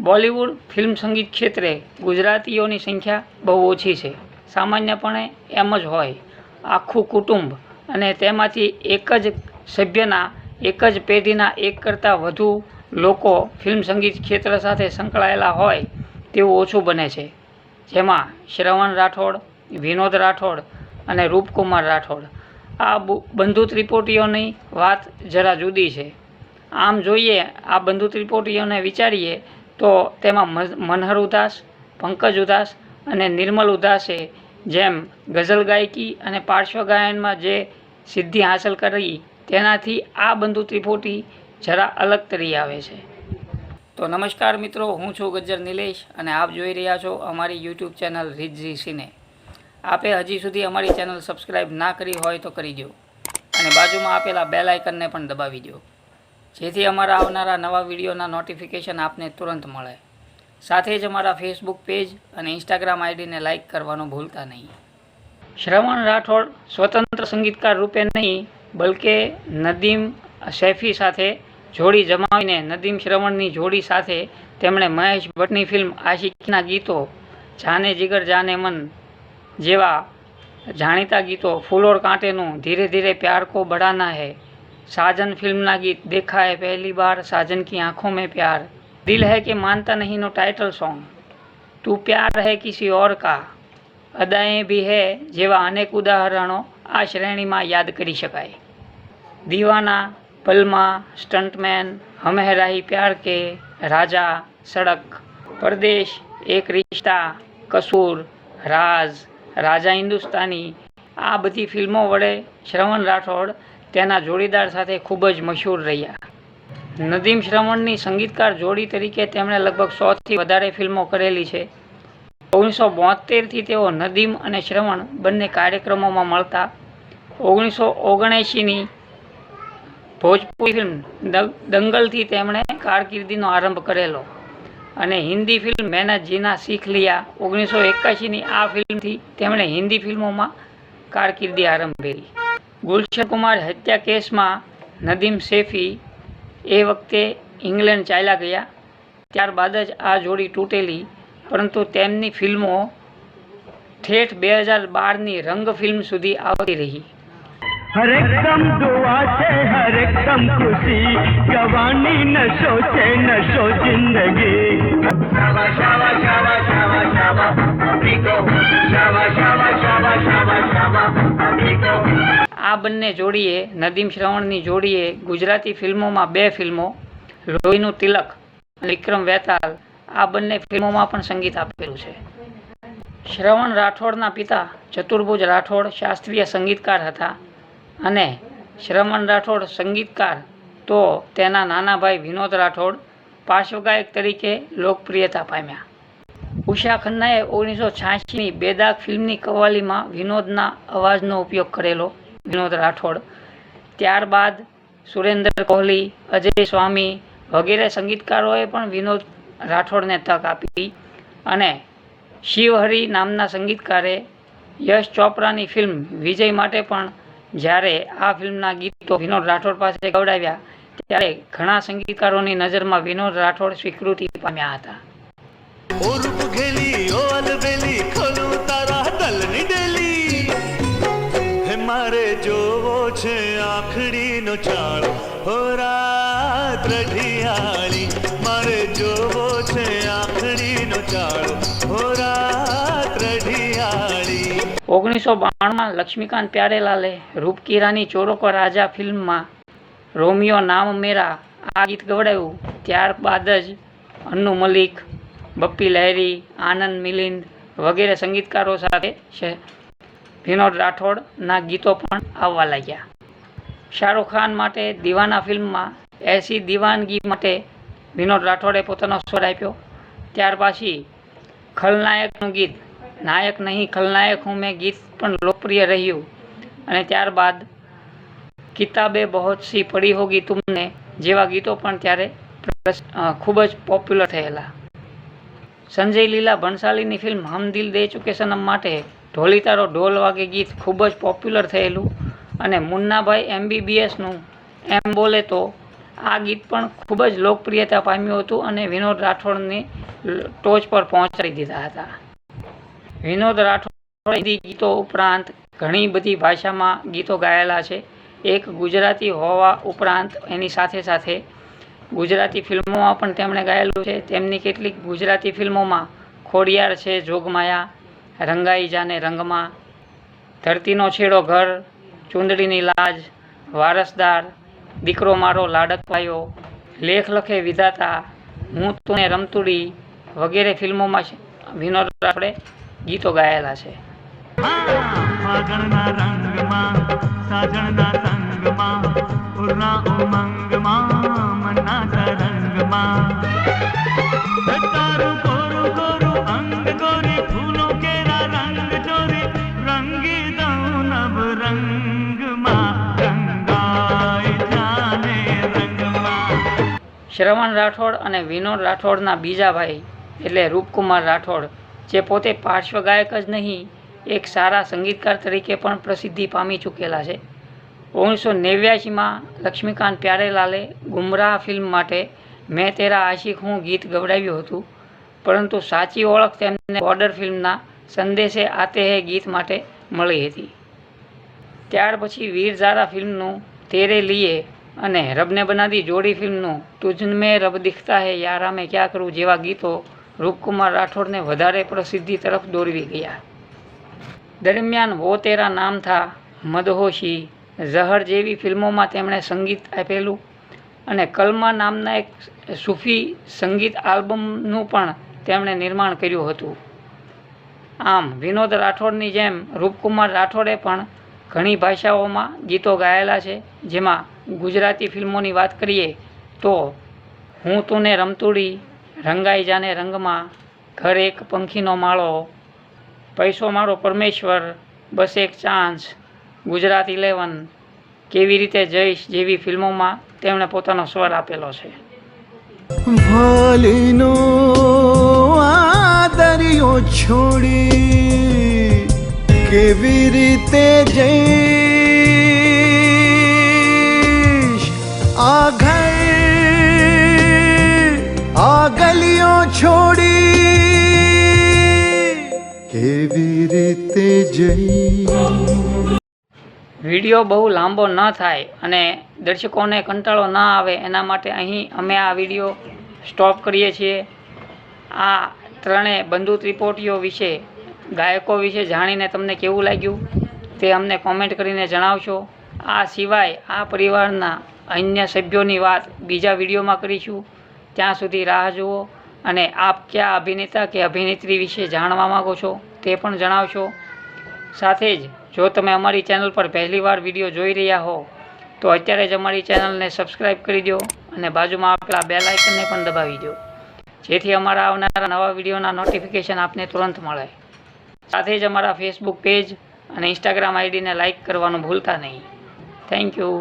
Bollywood film સંગીત ક્ષેત્રે ગુજરાતીઓની સંખ્યા બહુ ઓછી છે. સામાન્યપણે એમ જ હોય, આખું કુટુંબ અને તેમાંથી એક જ સભ્યના એક જ પેઢીના એક કરતાં વધુ લોકો ફિલ્મ સંગીત ક્ષેત્ર સાથે સંકળાયેલા હોય તેવું ઓછું બને છે. જેમાં શ્રવણ રાઠોડ, વિનોદ રાઠોડ અને રૂપકુમાર રાઠોડ આ બંધુ ત્રિપુટીઓની વાત જરા જુદી છે. આમ જોઈએ આ બંધુ ત્રિપુટીઓને વિચારીએ તો તેમાં મનહર ઉદાસ, પંકજ ઉદાસ અને નિર્મલ ઉદાસે જેમ ગઝલ ગાયકી અને પાર્શ્વ ગાયનમાં જે સિદ્ધિ હાંસલ કરી તેનાથી આ બંધુ ત્રિપુટી જરા અલગ તરી આવે છે. તો નમસ્કાર મિત્રો, હું છું ગજ્જર નિલેશ અને આપ જોઈ રહ્યા છો અમારી યુટ્યુબ ચેનલ રિઝી સિને. આપે હજી સુધી અમારી ચેનલ સબસ્ક્રાઈબ ના કરી હોય તો કરી દો અને બાજુમાં આપેલા બેલ આઇકનને પણ દબાવી દો, જેથી અમારા આવનારા નવા વિડીયોના નોટિફિકેશન આપને તુરંત મળે. સાથે જ અમારા ફેસબુક પેજ અને ઇન્સ્ટાગ્રામ આઈડીને લાઇક કરવાનું ભૂલતા નહીં. શ્રવણ રાઠોડ સ્વતંત્ર સંગીતકાર રૂપે નહીં, બલકે નદીમ સૈફી સાથે જોડી જમાવીને નદીમ શ્રવણની જોડી સાથે તેમણે મહેશ ભટ્ટની ફિલ્મ આશિકીના ગીતો જાને જીગર જાને મન જેવા જાણીતા ગીતો, ફૂલોર કાંટેનું ધીરે ધીરે પ્યાર કો बढ़ाना है, साजन फिल्मના ગીત देखा है पहली बार साजन की आंखों में प्यार, दिल है कि मानता नहीं નો ટાઇટલ સોંગ, તું प्यार है किसी और का, અદાएं भी है જેવા અનેક ઉદાહરણો આ શ્રેણીમાં યાદ કરી શકાય. દીવાના, પલમાં, સ્ટન્ટમેન, હમ હે રાહી પ્યાર કે, રાજા, સડક, પરદેશ, એક રિશ્તા, કસૂર, રાજ, રાજા હિન્દુસ્તાની આ બધી ફિલ્મો વડે શ્રવણ રાઠોડ તેના જોડીદાર સાથે ખૂબ જ મશહૂર રહ્યા. નદીમ શ્રવણની સંગીતકાર જોડી તરીકે તેમણે લગભગ 100થી વધારે ફિલ્મો કરેલી છે. 1972થી તેઓ નદીમ અને શ્રવણ બંને કાર્યક્રમોમાં મળતા. 1979ની ભોજપુરી ફિલ્મ દંગલથી તેમણે કારકિર્દીનો આરંભ કરેલો અને હિન્દી ફિલ્મ મેને જીના શીખ લિયા 1981ની આ ફિલ્મથી તેમણે હિન્દી ફિલ્મોમાં કારકિર્દી આરંભેલી. ગુલશન કુમાર હત્યા કેસમાં નદીમ સૈફી એ વખતે ઇંગ્લેન્ડ ચાલ્યા ગયા. ત્યારબાદ જ આ જોડી તૂટેલી, પરંતુ તેમની ફિલ્મો ઠેઠ 2012ની રંગ ફિલ્મ સુધી આવતી રહી. हर एक दम दुआ છે, हर एक दम खुशी, जवानी नशो છે, नशो जिंदगी. शाबा शाबा शाबा शाबा शाबा अभिको, शाबा शाबा शाबा शाबा शाबा अभिको. આ બંને જોડીએ, નદીમ શ્રવણની જોડીએ ગુજરાતી ફિલ્મોમાં 2 ફિલ્મો, લોહીનું તિલક અને વિક્રમ વેતાલ આ બંને ફિલ્મોમાં પણ સંગીત આપેલું છે. શ્રવણ રાઠોડના પિતા ચતુર્ભુજ રાઠોડ શાસ્ત્રીય સંગીતકાર હતા અને શ્રવણ રાઠોડ સંગીતકાર તો તેના નાના ભાઈ વિનોદ રાઠોડ પાર્શ્વગાયક તરીકે લોકપ્રિયતા પામ્યા. ઉષા ખન્નાએ 1986ની બેદાગ ફિલ્મની કવ્વાલીમાં વિનોદના અવાજનો ઉપયોગ કરેલો. વિનોદ રાઠોડ ત્યારબાદ સુરેન્દ્ર કોહલી, અજય સ્વામી વગેરે સંગીતકારોએ પણ વિનોદ રાઠોડને તક આપી અને શિવહરી નામના સંગીતકારે યશ ચોપરાની ફિલ્મ વિજય માટે પણ જ્યારે આ ફિલ્મના ગીતો વિનોદ રાઠોડ પાસે ગવડાવ્યા ત્યારે ઘણા સંગીતકારોની નજરમાં વિનોદ રાઠોડ સ્વીકૃતિ પામ્યા હતા. ઓ રૂપ ઘેલી, ઓ અલબેલી, ખોલું તારા દલની ડેલી, હે મારે જોવો છે આખડીનો ચાળ, હો રાત રઢિયાળી, મારે જોવો છે આખડીનો ચાળ, હો રાત રઢિયાળી. 1992માં લક્ષ્મીકાંત પ્યારેલાલે રૂપ કી રાની ચોરો કો રાજા ફિલ્મમાં રોમિયો નામ મેરા આ ગીત ગવડાવ્યું. ત્યારબાદ જ અન્નુ મલિક, બપ્પી લહેરી, આનંદ મિલિંદ વગેરે સંગીતકારો સાથે વિનોદ રાઠોડના ગીતો પણ આવવા લાગ્યા. શાહરૂખ ખાન માટે દીવાના ફિલ્મમાં એસી દીવાનગી માટે વિનોદ રાઠોડે પોતાનો સ્વર આપ્યો. ત્યાર પછી ખલનાયકનું ગીત નાયક નહીં ખલનાયક હું મેં ગીત પણ લોકપ્રિય રહ્યું અને ત્યારબાદ કિતાબે બહોત સી પડી હોગી તુમને જેવા ગીતો પણ ત્યારે ખૂબ જ પોપ્યુલર થયેલા. સંજય લીલા ભણસાલીની ફિલ્મ હમ દિલ દે ચુકે સનમ માટે ઢોલી તારો ઢોલ વાગે ગીત ખૂબ જ પોપ્યુલર થયેલું અને મુન્નાભાઈ MBBSનું એમ બોલે તો આ ગીત પણ ખૂબ જ લોકપ્રિયતા પામ્યું હતું અને વિનોદ રાઠોડની ટોચ પર પહોંચાડી દીધા હતા. વિનોદ રાઠોડ હિન્દી ગીતો ઉપરાંત ઘણી બધી ભાષામાં ગીતો ગાયેલા છે. એક ગુજરાતી હોવા ઉપરાંત એની સાથે સાથે ગુજરાતી ફિલ્મોમાં પણ તેમણે ગાયેલું છે. તેમની કેટલીક ગુજરાતી ફિલ્મોમાં ખોડિયાર છે, જોગમાયા, રંગાઈ જાને રંગમાં, ધરતીનો છેડો ઘર, ચુંદડીની લાજ, વારસદાર, દીકરો મારો લાડકવાયો, લેખ લખે વિધાતા, હું તું ને રમતુડી વગેરે ફિલ્મોમાં વિનોદ રાઠોડે ગીતો ગાયેલા છે. ફાગણના રંગમાં સાજણના સંગમાં ઉરના ઉમંગમાં મનના તરંગમાં તારું ગોરું ગોરું અંગ ગોરી ફૂલો કેરા રંગ ચોરી રંગી દઉં નવ રંગમાં રંગાઈ જાને રંગમાં. શ્રવણ રાઠોડ અને વિનોદ રાઠોડના બીજા ભાઈ એટલે રૂપકુમાર રાઠોડ, જે પોતે પાર્શ્વ ગાયક જ નહીં એક સારા સંગીતકાર તરીકે પણ પ્રસિદ્ધિ પામી ચૂકેલા છે. 1989માં લક્ષ્મીકાંત પ્યારેલાલે ગુમરાહ ફિલ્મ માટે મેં તેરા આશિક હું ગીત ગવડાવ્યું હતું, પરંતુ સાચી ઓળખ તેમને બોર્ડર ફિલ્મના સંદેશે આતે હે ગીત માટે મળી હતી. ત્યાર પછી વીર ઝારા ફિલ્મનું તેરે લીએ અને રબને બનાદી જોડી ફિલ્મનું તુજ મેં રબ દિખતા હે યારા મેં ક્યા કરું જેવા ગીતો રૂપકુમાર રાઠોડને વધારે પ્રસિદ્ધિ તરફ દોરવી ગયા. દરમિયાન વો તેરા નામ થા, મદહોશી, ઝહર જેવી ફિલ્મોમાં તેમણે સંગીત આપેલું અને કલમા નામના એક સૂફી સંગીત આલ્બમનું પણ તેમણે નિર્માણ કર્યું હતું. આમ વિનોદ રાઠોડની જેમ રૂપકુમાર રાઠોડે પણ ઘણી ભાષાઓમાં ગીતો ગાયેલા છે. જેમાં ગુજરાતી ફિલ્મોની વાત કરીએ તો હું તું ને રમતુડી, રંગાઈ જાને રંગમાં, ઘર એક પંખીનો માળો, પૈસો મારો પરમેશ્વર, બસ એક ચાન્સ, ગુજરાત 11, કેવી રીતે જઈશ જેવી ફિલ્મોમાં તેમણે પોતાનો સ્વર આપેલો છે. ભાલીનો આ દરિયો છોડી કેવી રીતે જઈશ, આ ઘર આ ગલીઓ છોડી કેવી રીતે જઈશ. વિડીયો બહુ લાંબો ન થાય અને દર્શકોને કંટાળો ના આવે એના માટે અહીં અમે આ વિડીયો સ્ટોપ કરીએ છીએ. આ ત્રણેય બંધુ ત્રિપોટીઓ વિશે, ગાયકો વિશે જાણીને તમને કેવું લાગ્યું તે અમને કોમેન્ટ કરીને જણાવશો. આ સિવાય આ પરિવારના અન્ય સભ્યોની વાત બીજા વિડીયોમાં કરીશું. ત્યાં સુધી રાહ જુઓ અને આપ કયા અભિનેતા કે અભિનેત્રી વિશે જાણવા માગો છો તે પણ જણાવશો. સાથે જ જો તમે અમારી ચેનલ પર પહેલીવાર વિડીયો જોઈ રહ્યા હો તો અત્યારે જ અમારી ચેનલને સબસ્ક્રાઈબ કરી દો અને બાજુમાં આપેલા બેલ આઇકનને પણ દબાવી દો, જેથી અમારા આવનારા નવા વિડીયોના નોટિફિકેશન આપને તુરંત મળે. સાથે જ અમારા ફેસબુક પેજ અને ઇન્સ્ટાગ્રામ આઈડીને લાઇક કરવાનું ભૂલતા નહીં. Thank you.